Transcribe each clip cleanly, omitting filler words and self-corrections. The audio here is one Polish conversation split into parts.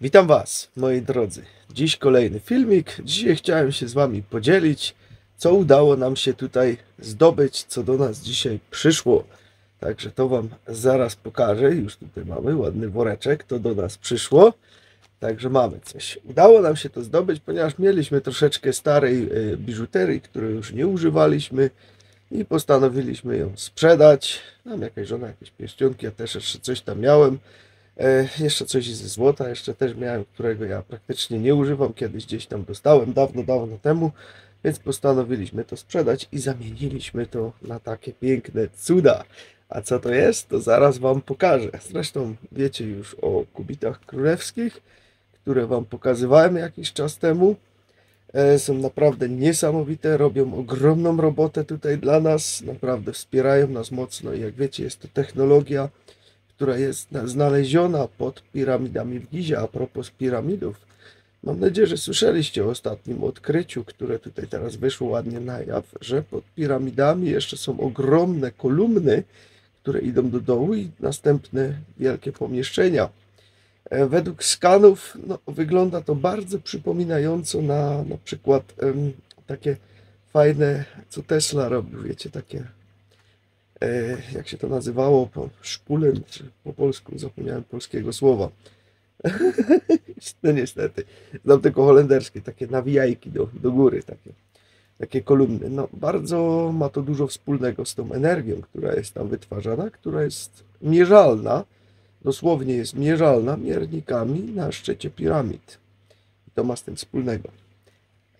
Witam Was, moi drodzy. Dziś kolejny filmik. Dzisiaj chciałem się z Wami podzielić, co udało nam się tutaj zdobyć, co do nas dzisiaj przyszło. Także to Wam zaraz pokażę. Już tutaj mamy ładny woreczek, to do nas przyszło. Także mamy coś. Udało nam się to zdobyć, ponieważ mieliśmy troszeczkę starej biżuterii, której już nie używaliśmy i postanowiliśmy ją sprzedać. Mam jakaś żona, jakieś pierścionki, ja też jeszcze coś tam miałem. Jeszcze coś ze złota, jeszcze też miałem, którego ja praktycznie nie używam. Kiedyś gdzieś tam dostałem, dawno temu, więc postanowiliśmy to sprzedać i zamieniliśmy to na takie piękne cuda. A co to jest, to zaraz Wam pokażę. Zresztą wiecie już o kubitach królewskich, które Wam pokazywałem jakiś czas temu. Są naprawdę niesamowite, robią ogromną robotę tutaj dla nas, naprawdę wspierają nas mocno i jak wiecie, jest to technologia, która jest znaleziona pod piramidami w Gizie. A propos piramidów, mam nadzieję, że słyszeliście o ostatnim odkryciu, które tutaj teraz wyszło ładnie na jaw, że pod piramidami jeszcze są ogromne kolumny, które idą do dołu i następne wielkie pomieszczenia. Według skanów wygląda to bardzo przypominająco na przykład takie fajne, co Tesla robił, wiecie, takie jak się to nazywało, szpulen, czy po polsku, zapomniałem polskiego słowa. No niestety, znam tylko holenderskie, takie nawijajki do góry, takie kolumny. No bardzo ma to dużo wspólnego z tą energią, która jest tam wytwarzana, która jest mierzalna, dosłownie jest mierzalna miernikami na szczycie piramid. I to ma z tym wspólnego.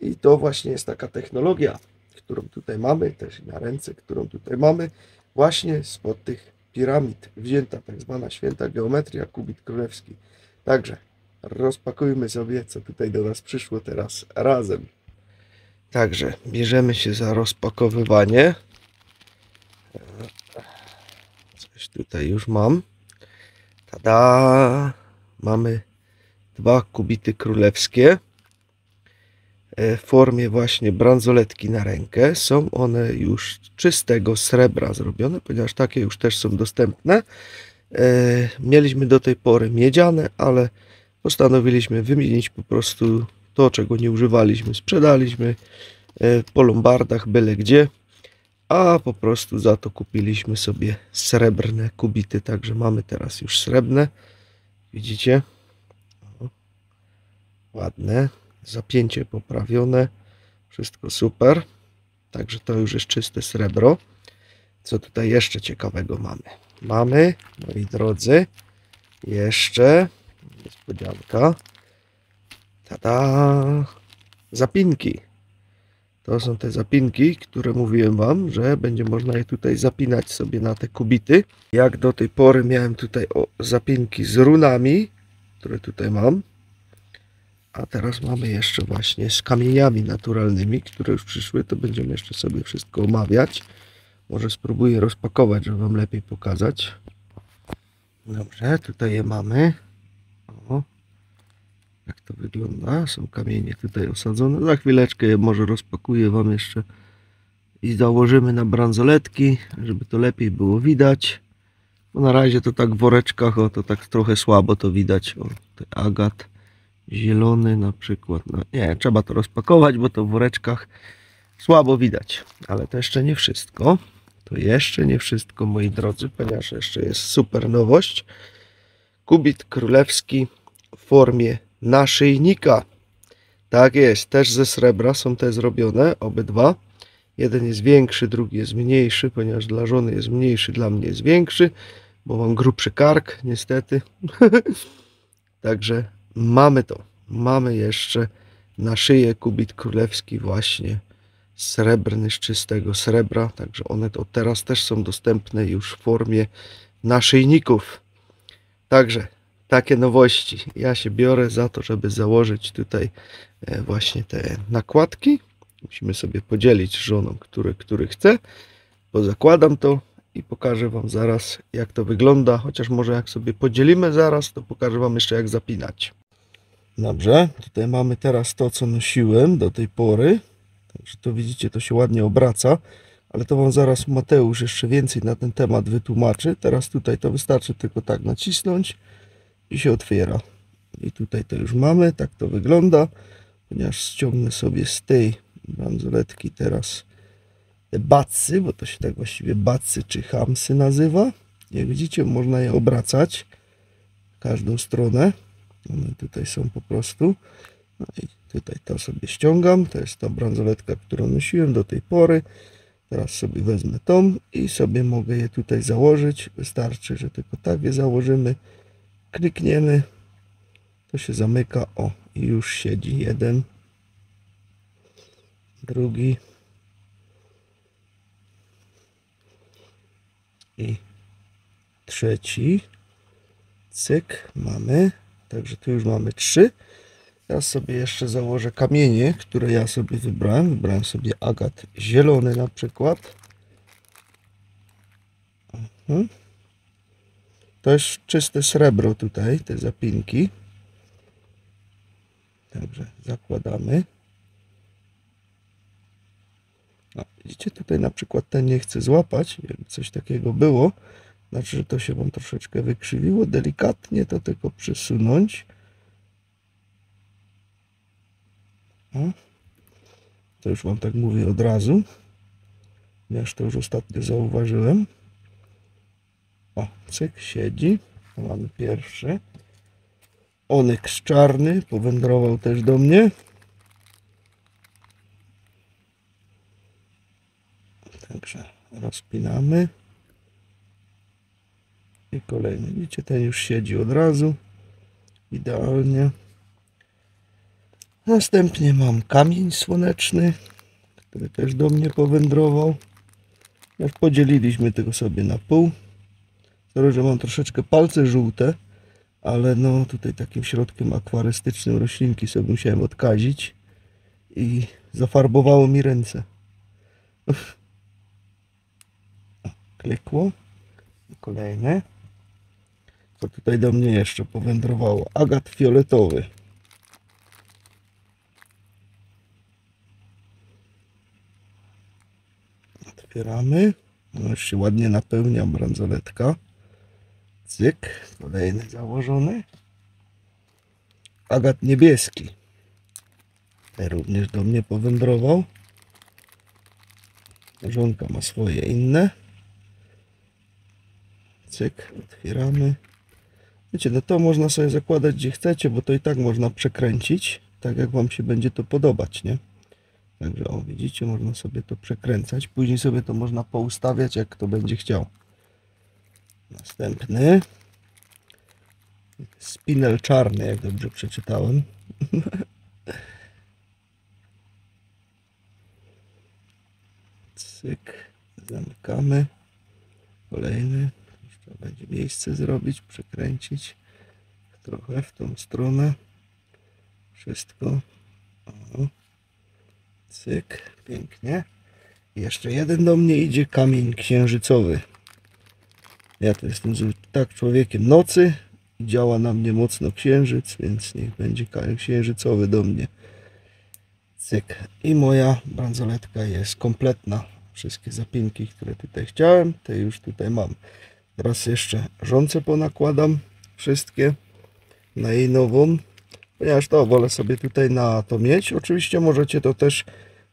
I to właśnie jest taka technologia, którą tutaj mamy, też na ręce, którą tutaj mamy, właśnie spod tych piramid wzięta tak zwana święta geometria, kubit królewski. Także rozpakujmy sobie, co tutaj do nas przyszło teraz razem. Także bierzemy się za rozpakowywanie. Coś tutaj już mam. Tada! Mamy dwa kubity królewskie w formie właśnie bransoletki na rękę. Są one już czystego srebra zrobione, ponieważ takie już też są dostępne. Mieliśmy do tej pory miedziane, ale postanowiliśmy wymienić po prostu to, czego nie używaliśmy. Sprzedaliśmy po lombardach byle gdzie, a po prostu za to kupiliśmy sobie srebrne kubity. Także mamy teraz już srebrne. Widzicie? Ładne. Zapięcie poprawione. Wszystko super. Także to już jest czyste srebro. Co tutaj jeszcze ciekawego mamy? Mamy, moi drodzy, jeszcze niespodzianka. Tada! Zapinki. To są te zapinki, które mówiłem Wam, że będzie można je tutaj zapinać sobie na te kubity. Jak do tej pory miałem tutaj zapinki z runami, które tutaj mam. A teraz mamy jeszcze właśnie z kamieniami naturalnymi, które już przyszły. To będziemy jeszcze sobie wszystko omawiać. Może spróbuję rozpakować, żeby Wam lepiej pokazać. Dobrze, tutaj je mamy. O, jak to wygląda. Są kamienie tutaj osadzone. Za chwileczkę je może rozpakuję Wam jeszcze i założymy na bransoletki, żeby to lepiej było widać. Bo na razie to tak w woreczkach, to tak trochę słabo to widać. O, ten agat zielony na przykład. No, nie, trzeba to rozpakować, bo to w woreczkach słabo widać. Ale to jeszcze nie wszystko. To jeszcze nie wszystko, moi drodzy, ponieważ jeszcze jest super nowość. Kubit królewski w formie naszyjnika. Tak jest, też ze srebra są te zrobione, obydwa. Jeden jest większy, drugi jest mniejszy, ponieważ dla żony jest mniejszy, dla mnie jest większy, bo mam grubszy kark, niestety. Także mamy to. Mamy jeszcze na szyję kubit królewski właśnie srebrny, z czystego srebra. Także one to teraz też są dostępne już w formie naszyjników. Także takie nowości. Ja się biorę za to, żeby założyć tutaj właśnie te nakładki. Musimy sobie podzielić z żoną, który chce. Bo zakładam to i pokażę Wam zaraz, jak to wygląda. Chociaż może jak sobie podzielimy zaraz, to pokażę Wam jeszcze, jak zapinać. Dobrze, tutaj mamy teraz to, co nosiłem do tej pory. Także to widzicie, to się ładnie obraca. Ale to Wam zaraz Mateusz jeszcze więcej na ten temat wytłumaczy. Teraz tutaj to wystarczy tylko tak nacisnąć i się otwiera. I tutaj to już mamy, tak to wygląda. Ponieważ ściągnę sobie z tej bransoletki teraz te bacy, bo to się tak właściwie bacy czy hamsy nazywa. Jak widzicie, można je obracać w każdą stronę. One tutaj są po prostu. No i tutaj to sobie ściągam. To jest ta bransoletka, którą nosiłem do tej pory. Teraz sobie wezmę tą i sobie mogę je tutaj założyć. Wystarczy, że tylko tak je założymy. Klikniemy. To się zamyka. O, i już siedzi jeden. Drugi. I trzeci. Cyk. Mamy. Także tu już mamy 3. Ja sobie jeszcze założę kamienie, które ja sobie wybrałem. Wybrałem sobie agat zielony na przykład. To jest czyste srebro tutaj, te zapinki. Także zakładamy. No, widzicie, tutaj na przykład ten nie chce złapać. Jakby coś takiego było, znaczy, że to się wam troszeczkę wykrzywiło. Delikatnie to tylko przesunąć. O. To już wam tak mówię od razu. Ja to już ostatnio zauważyłem. O, cyk, siedzi. To mamy pierwszy. Onyks czarny powędrował też do mnie. Także rozpinamy. I kolejny. Widzicie, ten już siedzi od razu. Idealnie. Następnie mam kamień słoneczny, który też do mnie powędrował. Już podzieliliśmy tego sobie na pół. Sorry, że mam troszeczkę palce żółte, ale no tutaj takim środkiem akwarystycznym roślinki sobie musiałem odkazić i zafarbowało mi ręce. Klikło. Kolejne. Co tutaj do mnie jeszcze powędrowało? Agat fioletowy. Otwieramy. No już się ładnie napełnia bransoletka. Cyk. Kolejny założony. Agat niebieski. Ten również do mnie powędrował. Żonka ma swoje inne. Cyk. Otwieramy. Wiecie, no to można sobie zakładać gdzie chcecie, bo to i tak można przekręcić, tak jak wam się będzie to podobać, nie? Także o, widzicie, można sobie to przekręcać. Później sobie to można poustawiać, jak kto będzie chciał. Następny. Spinel czarny, jak dobrze przeczytałem. Cyk. Zamykamy. Kolejny. Jeszcze będzie miejsce zrobić, przekręcić. Trochę w tą stronę. Wszystko. O. Cyk. Pięknie. I jeszcze jeden do mnie idzie, kamień księżycowy. Ja to jestem tak człowiekiem nocy i działa na mnie mocno księżyc, więc niech będzie kamień księżycowy do mnie. Cyk. I moja bransoletka jest kompletna. Wszystkie zapinki, które tutaj chciałem, te już tutaj mam. Teraz jeszcze żonce ponakładam wszystkie na jej nową, ponieważ to wolę sobie tutaj na to mieć. Oczywiście możecie to też,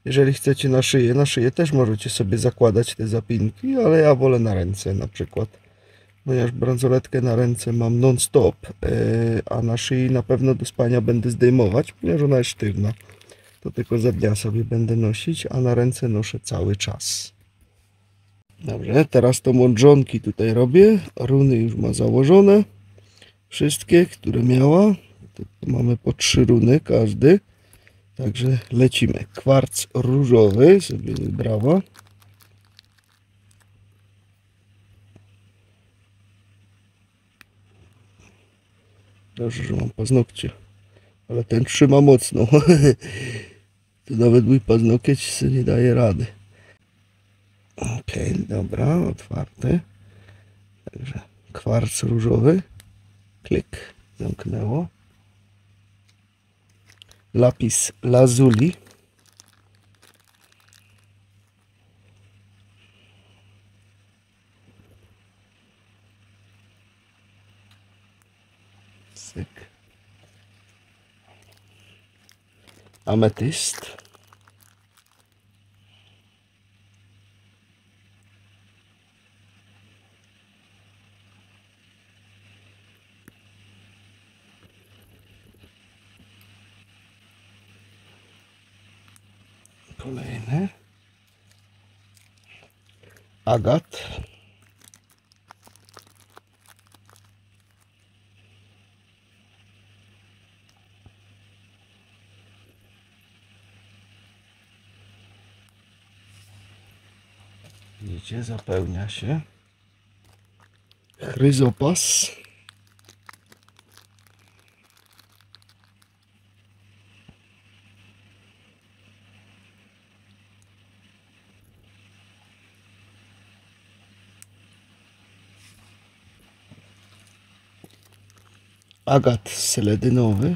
jeżeli chcecie na szyję też możecie sobie zakładać te zapinki, ale ja wolę na ręce na przykład. Ponieważ bransoletkę na ręce mam non-stop, a na szyi na pewno do spania będę zdejmować, ponieważ ona jest sztywna. To tylko za dnia sobie będę nosić, a na ręce noszę cały czas. Dobrze, teraz to mądrzonki tutaj robię. Runy już ma założone. Wszystkie, które miała. Tu mamy po 3 runy każdy. Także lecimy. Kwarc różowy sobie wybrała. Dobrze, że mam paznokcie. Ale ten trzyma mocno. To nawet mój paznokieć sobie nie daje rady. Ok, dobra, otwarte. Także kwarc różowy. Klik, zamknęło. Lapis lazuli. Syk. ametyst. Kolejny agat. Widzicie, zapełnia się. Chryzopas. Agat seledynowy.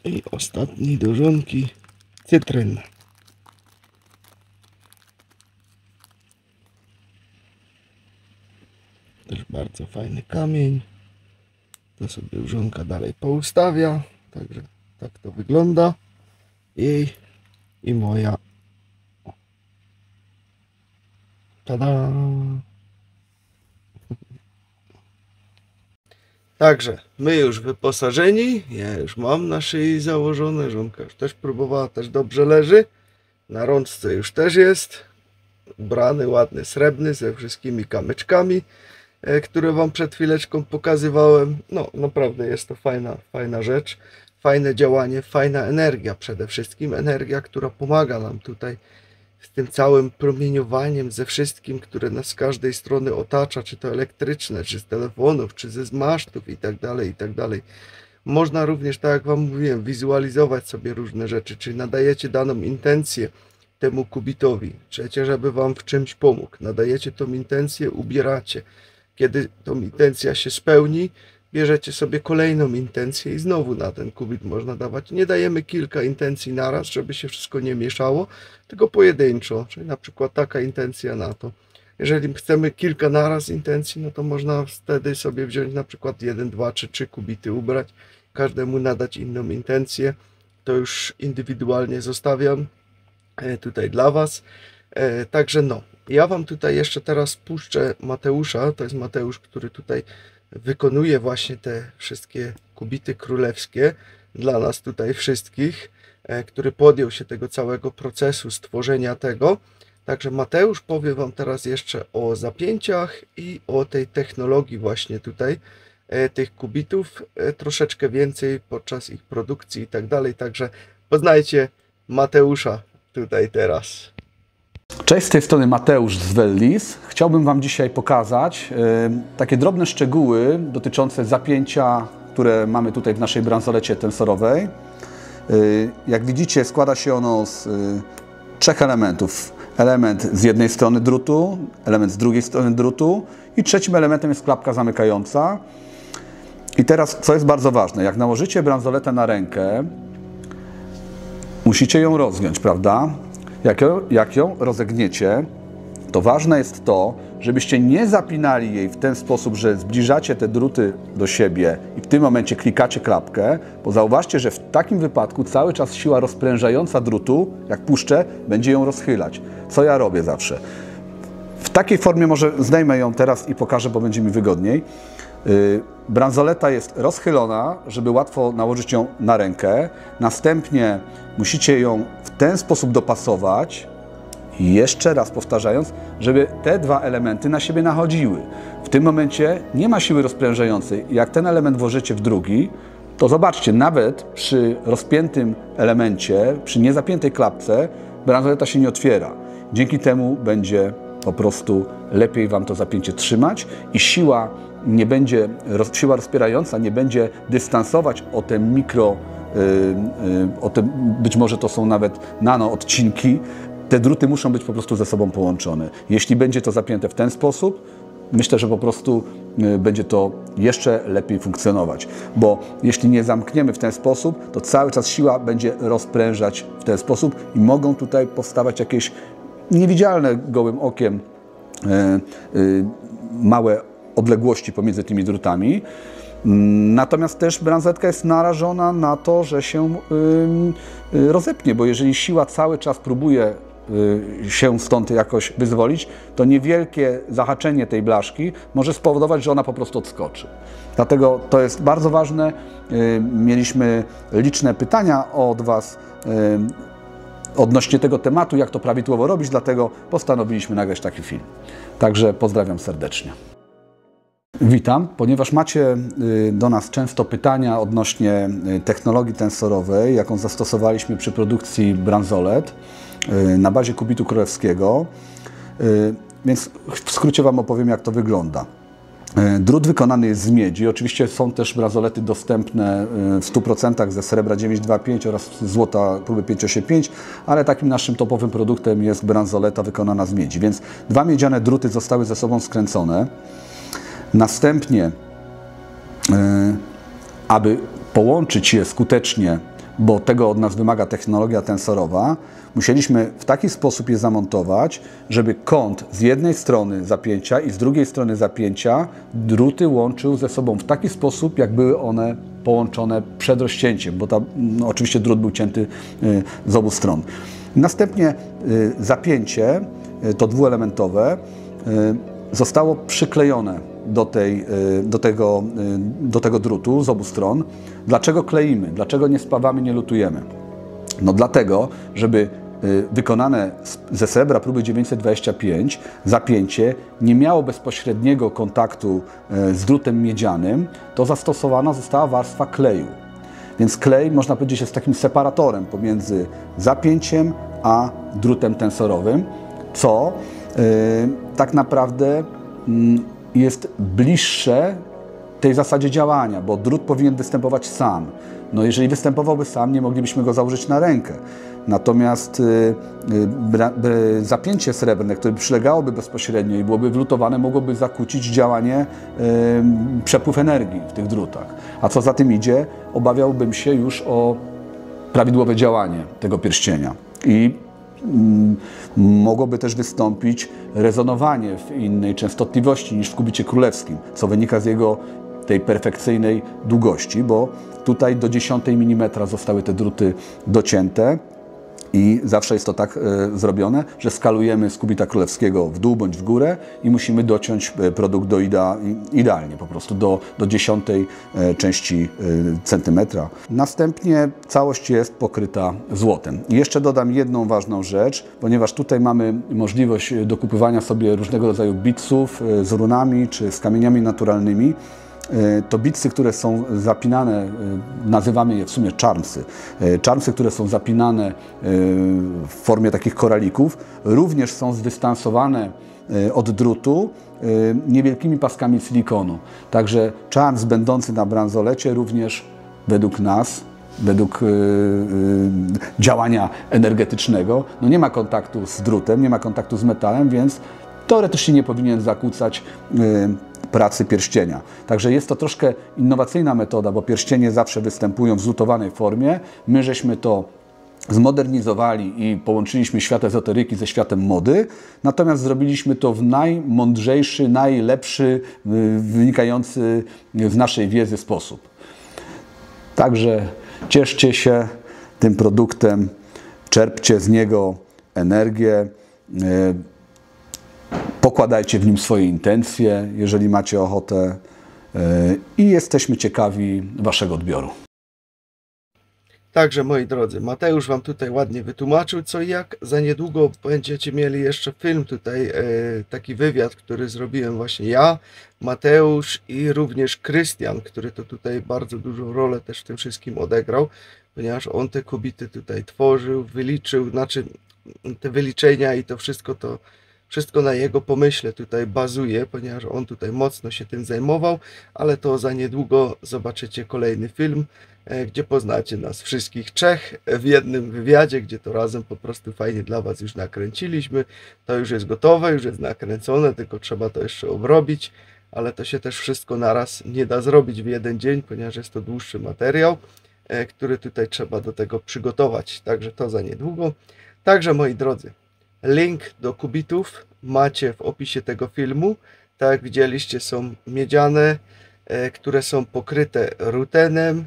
I ostatni do żonki cytryn. Też bardzo fajny kamień. To sobie żonka dalej poustawia. Także tak to wygląda. Jej i moja. Tada! Także my już wyposażeni, ja już mam na szyi założone, żonka już też próbowała, też dobrze leży. Na rączce już też jest ubrany, ładny, srebrny, ze wszystkimi kamyczkami, które wam przed chwileczką pokazywałem. No naprawdę jest to fajna rzecz, fajne działanie, fajna energia, przede wszystkim energia, która pomaga nam tutaj z tym całym promieniowaniem, ze wszystkim, które nas z każdej strony otacza, czy to elektryczne, czy z telefonów, czy ze masztów i tak dalej, i tak dalej. Można również, tak jak wam mówiłem, wizualizować sobie różne rzeczy, czyli nadajecie daną intencję temu kubitowi, chcecie, żeby wam w czymś pomógł, nadajecie tą intencję, ubieracie. Kiedy tą intencja się spełni, bierzecie sobie kolejną intencję i znowu na ten kubit można dawać. Nie dajemy kilka intencji naraz, żeby się wszystko nie mieszało, tylko pojedynczo, czyli na przykład taka intencja na to. Jeżeli chcemy kilka naraz intencji, no to można wtedy sobie wziąć na przykład 1, 2 czy 3 kubity, ubrać, każdemu nadać inną intencję. To już indywidualnie zostawiam tutaj dla was. Także no, ja wam tutaj jeszcze teraz puszczę Mateusza. To jest Mateusz, który tutaj wykonuje właśnie te wszystkie kubity królewskie dla nas tutaj wszystkich, który podjął się tego całego procesu stworzenia tego. Także Mateusz powie wam teraz jeszcze o zapięciach i o tej technologii właśnie tutaj tych kubitów, troszeczkę więcej podczas ich produkcji i tak dalej. Także poznajcie Mateusza tutaj teraz. Cześć, z tej strony Mateusz z Wellis. Chciałbym wam dzisiaj pokazać takie drobne szczegóły dotyczące zapięcia, które mamy tutaj w naszej bransolecie tensorowej. Jak widzicie, składa się ono z 3 elementów. Element z jednej strony drutu, element z drugiej strony drutu i trzecim elementem jest klapka zamykająca. I teraz, co jest bardzo ważne, jak nałożycie bransoletę na rękę, musicie ją rozgiąć, prawda? Jak ją rozegniecie, to ważne jest to, żebyście nie zapinali jej w ten sposób, że zbliżacie te druty do siebie i w tym momencie klikacie klapkę, bo zauważcie, że w takim wypadku cały czas siła rozprężająca drutu, jak puszczę, będzie ją rozchylać. Co ja robię zawsze? W takiej formie może zdejmę ją teraz i pokażę, bo będzie mi wygodniej. Bransoleta jest rozchylona, żeby łatwo nałożyć ją na rękę. Następnie musicie ją w ten sposób dopasować, jeszcze raz powtarzając, żeby te 2 elementy na siebie nachodziły. W tym momencie nie ma siły rozprężającej. Jak ten element włożycie w drugi, to zobaczcie, nawet przy rozpiętym elemencie, przy niezapiętej klapce, bransoleta się nie otwiera. Dzięki temu będzie po prostu lepiej wam to zapięcie trzymać i siła rozpierająca nie będzie dystansować o te być może to są nawet nano odcinki. Te druty muszą być po prostu ze sobą połączone. Jeśli będzie to zapięte w ten sposób, myślę, że po prostu będzie to jeszcze lepiej funkcjonować. Bo jeśli nie zamkniemy w ten sposób, to cały czas siła będzie rozprężać w ten sposób i mogą tutaj powstawać jakieś niewidzialne gołym okiem małe odległości pomiędzy tymi drutami. Natomiast też bransoletka jest narażona na to, że się rozepnie, bo jeżeli siła cały czas próbuje się stąd jakoś wyzwolić, to niewielkie zahaczenie tej blaszki może spowodować, że ona po prostu odskoczy. Dlatego to jest bardzo ważne. Mieliśmy liczne pytania od Was odnośnie tego tematu, jak to prawidłowo robić, dlatego postanowiliśmy nagrać taki film. Także pozdrawiam serdecznie. Witam, ponieważ macie do nas często pytania odnośnie technologii tensorowej, jaką zastosowaliśmy przy produkcji bransolet na bazie kubitu królewskiego, więc w skrócie Wam opowiem, jak to wygląda. Drut wykonany jest z miedzi. Oczywiście są też bransolety dostępne w 100% ze srebra 925 oraz złota próby 585, ale takim naszym topowym produktem jest bransoleta wykonana z miedzi. Więc dwa miedziane druty zostały ze sobą skręcone. Następnie, aby połączyć je skutecznie, bo tego od nas wymaga technologia tensorowa, musieliśmy w taki sposób je zamontować, żeby kąt z jednej strony zapięcia i z drugiej strony zapięcia druty łączył ze sobą w taki sposób, jak były one połączone przed rozcięciem, bo oczywiście drut był cięty z obu stron. Następnie zapięcie, to dwuelementowe, zostało przyklejone do tego drutu z obu stron. Dlaczego kleimy? Dlaczego nie spawamy, nie lutujemy? No dlatego, żeby wykonane ze srebra próby 925 zapięcie nie miało bezpośredniego kontaktu z drutem miedzianym, to zastosowana została warstwa kleju. Więc klej, można powiedzieć, jest takim separatorem pomiędzy zapięciem a drutem tensorowym, co tak naprawdę jest bliższe tej zasadzie działania, bo drut powinien występować sam. No jeżeli występowałby sam, nie moglibyśmy go założyć na rękę. Natomiast zapięcie srebrne, które przylegałoby bezpośrednio i byłoby wlutowane, mogłoby zakłócić działanie, przepływ energii w tych drutach. A co za tym idzie, obawiałbym się już o prawidłowe działanie tego pierścienia. I mogłoby też wystąpić rezonowanie w innej częstotliwości niż w kubicie królewskim, co wynika z jego tej perfekcyjnej długości, bo tutaj do 10 mm zostały te druty docięte i zawsze jest to tak zrobione, że skalujemy z kubita królewskiego w dół bądź w górę i musimy dociąć produkt idealnie, po prostu do 10 części centymetra. Następnie całość jest pokryta złotem. I jeszcze dodam jedną ważną rzecz, ponieważ tutaj mamy możliwość dokupywania sobie różnego rodzaju bitsów z runami czy z kamieniami naturalnymi. To bitsy, które są zapinane, nazywamy je w sumie charmsy. Charmsy, które są zapinane w formie takich koralików, również są zdystansowane od drutu niewielkimi paskami silikonu. Także charms będący na bransolecie również według nas, według działania energetycznego, no nie ma kontaktu z drutem, nie ma kontaktu z metalem, więc teoretycznie nie powinien zakłócać pracy pierścienia. Także jest to troszkę innowacyjna metoda, bo pierścienie zawsze występują w zlutowanej formie. My żeśmy to zmodernizowali i połączyliśmy świat ezoteryki ze światem mody, natomiast zrobiliśmy to w najmądrzejszy, najlepszy, wynikający z naszej wiedzy sposób. Także cieszcie się tym produktem, czerpcie z niego energię, pokładajcie w nim swoje intencje, jeżeli macie ochotę, i jesteśmy ciekawi Waszego odbioru. Także moi drodzy, Mateusz Wam tutaj ładnie wytłumaczył co i jak. Za niedługo będziecie mieli jeszcze film tutaj, taki wywiad, który zrobiłem właśnie ja, Mateusz i również Krystian, który to tutaj bardzo dużą rolę też w tym wszystkim odegrał, ponieważ on te kubity tutaj tworzył, wyliczył, znaczy te wyliczenia i to wszystko na jego pomyśle tutaj bazuje, ponieważ on tutaj mocno się tym zajmował, ale to za niedługo zobaczycie kolejny film, gdzie poznacie nas wszystkich trzech w jednym wywiadzie, gdzie to razem po prostu fajnie dla Was już nakręciliśmy. To już jest gotowe, już jest nakręcone, tylko trzeba to jeszcze obrobić, ale to się też wszystko naraz nie da zrobić w jeden dzień, ponieważ jest to dłuższy materiał, który tutaj trzeba do tego przygotować. Także to za niedługo. Także moi drodzy, Link do kubitów macie w opisie tego filmu. Tak jak widzieliście, są miedziane, które są pokryte rutenem,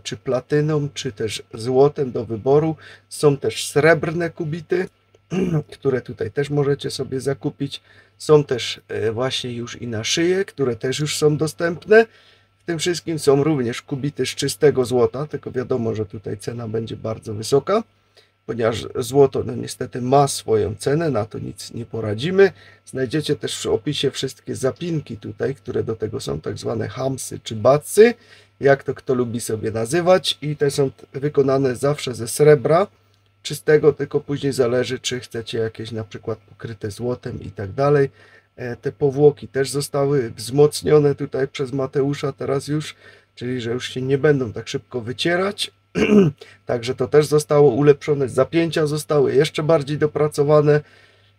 czy platyną, czy też złotem do wyboru. Są też srebrne kubity, które tutaj też możecie sobie zakupić. Są też właśnie już i na szyję, które też już są dostępne. W tym wszystkim są również kubity z czystego złota, tylko wiadomo, że tutaj cena będzie bardzo wysoka, ponieważ złoto no niestety ma swoją cenę, na to nic nie poradzimy. Znajdziecie też w opisie wszystkie zapinki tutaj, które do tego są tak zwane hamsy czy batsy, jak to kto lubi sobie nazywać, i te są wykonane zawsze ze srebra czystego, tylko później zależy, czy chcecie jakieś na przykład pokryte złotem i tak dalej. Te powłoki też zostały wzmocnione tutaj przez Mateusza teraz już, czyli że już się nie będą tak szybko wycierać. Także to też zostało ulepszone, zapięcia zostały jeszcze bardziej dopracowane,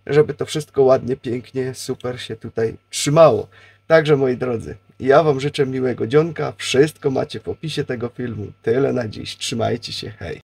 żeby to wszystko ładnie, pięknie, super się tutaj trzymało. Także moi drodzy, ja Wam życzę miłego dzionka, wszystko macie w opisie tego filmu. Tyle na dziś, trzymajcie się, hej!